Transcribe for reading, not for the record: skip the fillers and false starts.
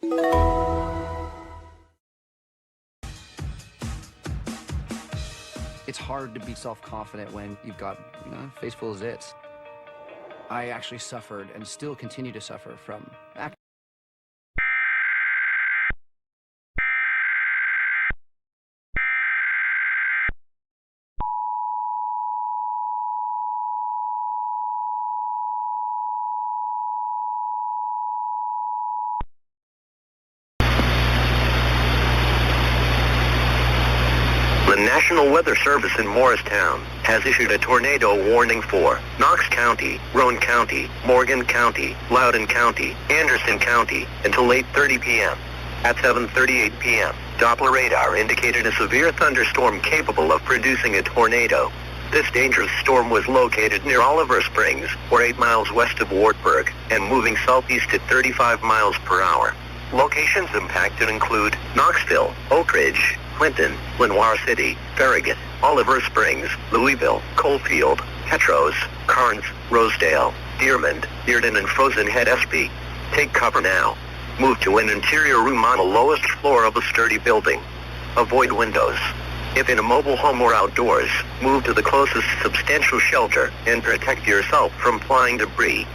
It's hard to be self-confident when you've got, a face full of zits. I actually suffered and still continue to suffer from acne. The National Weather Service in Morristown has issued a tornado warning for Knox County, Roane County, Morgan County, Loudoun County, Anderson County until 8:30 p.m. At 7:38 p.m., Doppler radar indicated a severe thunderstorm capable of producing a tornado. This dangerous storm was located near Oliver Springs, or 8 miles west of Wartburg, and moving southeast at 35 miles per hour. Locations impacted include Knoxville, Oak Ridge, Clinton, Lenoir City, Farragut, Oliver Springs, Louisville, Coalfield, Petros, Carnes, Rosedale, Dearmond, Dearden, and Frozen Head SP. Take cover now. Move to an interior room on the lowest floor of a sturdy building. Avoid windows. If in a mobile home or outdoors, move to the closest substantial shelter and protect yourself from flying debris.